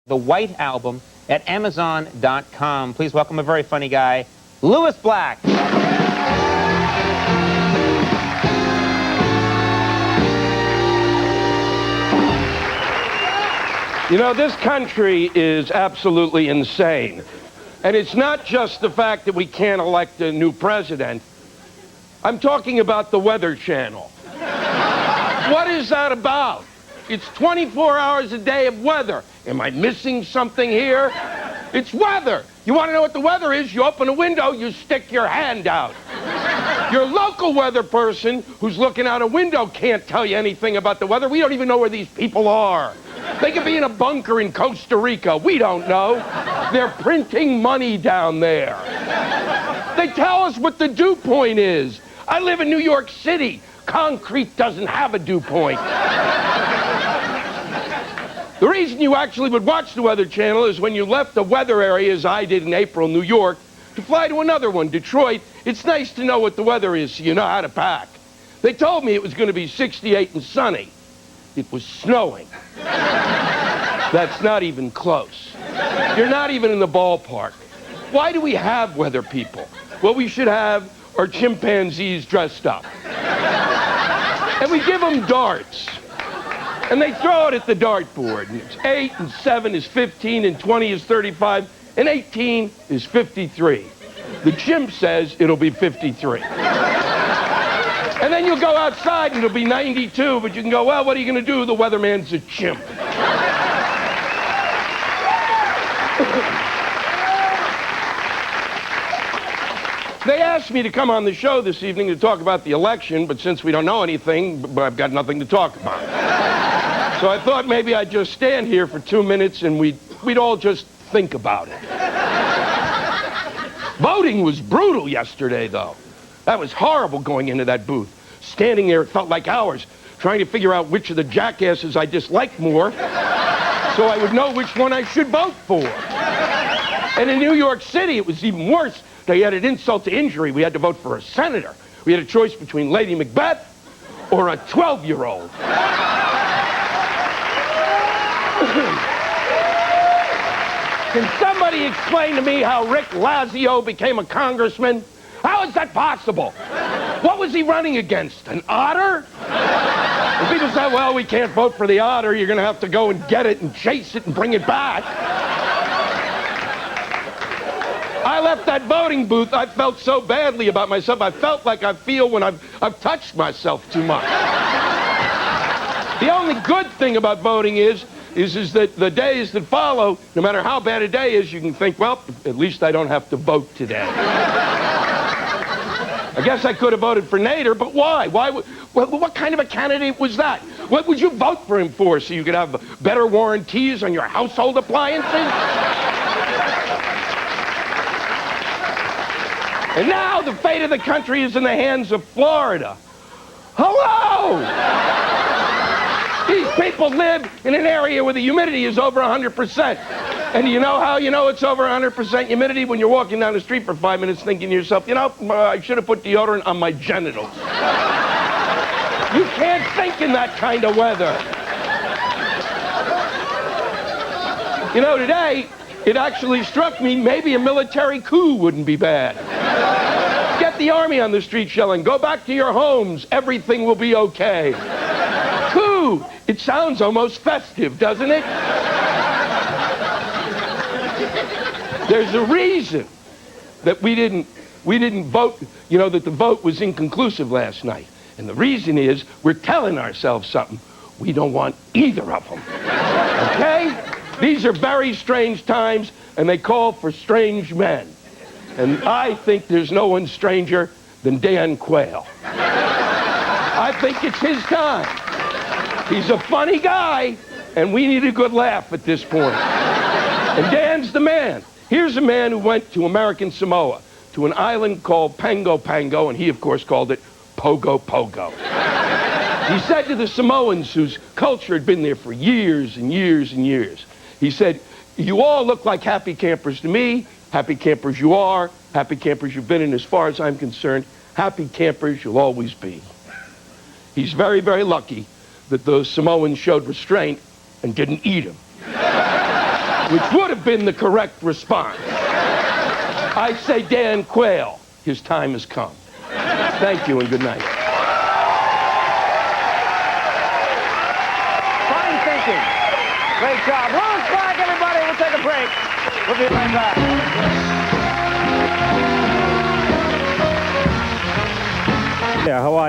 The White Album at Amazon.com. Please welcome a very funny guy, Lewis Black. You know, this country is absolutely insane. And it's not just the fact that we can't elect a new president. I'm talking about the Weather Channel. What is that about? It's 24 hours a day of weather. Am I missing something here? It's weather. You want to know what the weather is? You open a window, you stick your hand out. Your local weather person who's looking out a window can't tell you anything about the weather. We don't even know where these people are. They could be in a bunker in Costa Rica. We don't know. They're printing money down there. They tell us what the dew point is. I live in New York City. Concrete doesn't have a dew point. The reason you actually would watch the Weather Channel is when you left the weather area, as I did in April, New York, to fly to another one, Detroit. It's nice to know what the weather is so you know how to pack. They told me it was going to be 68 and sunny. It was snowing. That's not even close. You're not even in the ballpark. Why do we have weather people? What we should have are chimpanzees dressed up. And we give them darts. And they throw it at the dartboard. And it's 8 and 7 is 15 and 20 is 35 and 18 is 53. The chimp says it'll be 53. And then you'll go outside and it'll be 92, but you can go, well, what are you going to do? The weatherman's a chimp. They asked me to come on the show this evening to talk about the election, but since we don't know anything, I've got nothing to talk about. So I thought maybe I'd just stand here for 2 minutes and we'd all just think about it. Voting was brutal yesterday, though. That was horrible going into that booth. Standing there, it felt like hours, trying to figure out which of the jackasses I disliked more so I would know which one I should vote for. And in New York City, it was even worse. They had an insult to injury. We had to vote for a senator. We had a choice between Lady Macbeth or a 12-year-old. Can somebody explain to me how Rick Lazio became a congressman? How is that possible? What was he running against? An otter? And people say, well, we can't vote for the otter. You're going to have to go and get it and chase it and bring it back. I left that voting booth. I felt so badly about myself. I felt like I feel when I've touched myself too much. The only good thing about voting is that the days that follow, no matter how bad a day is, you can think, well, at least I don't have to vote today. I guess I could have voted for Nader, but why? What kind of a candidate was that? What would you vote for him for? So you could have better warranties on your household appliances? And now the fate of the country is in the hands of Florida. Hello! These people live in an area where the humidity is over 100%. And you know how you know it's over 100% humidity? When you're walking down the street for 5 minutes thinking to yourself, you know, I should have put deodorant on my genitals. You can't think in that kind of weather. You know, today, it actually struck me maybe a military coup wouldn't be bad. Get the army on the street yelling, go back to your homes, everything will be okay. Coup! It sounds almost festive, doesn't it? There's a reason that we didn't vote, you know, that the vote was inconclusive last night. And the reason is we're telling ourselves something. We don't want either of them. Okay? These are very strange times, and they call for strange men. And I think there's no one stranger than Dan Quayle. I think it's his time. He's a funny guy, and we need a good laugh at this point. And Dan's the man. Here's a man who went to American Samoa, to an island called Pago Pago, and he, of course, called it Pogo Pogo. He said to the Samoans, whose culture had been there for years and years and years, he said, you all look like happy campers to me. Happy campers you are. Happy campers you've been, and as far as I'm concerned, happy campers you'll always be. He's very, very lucky that those Samoans showed restraint and didn't eat him. which would have been the correct response. I say, Dan Quayle, his time has come. Thank you and good night. Fine thinking. Great job. Louis Black, everybody. We'll take a break. We'll be right back. Yeah, Hawaii.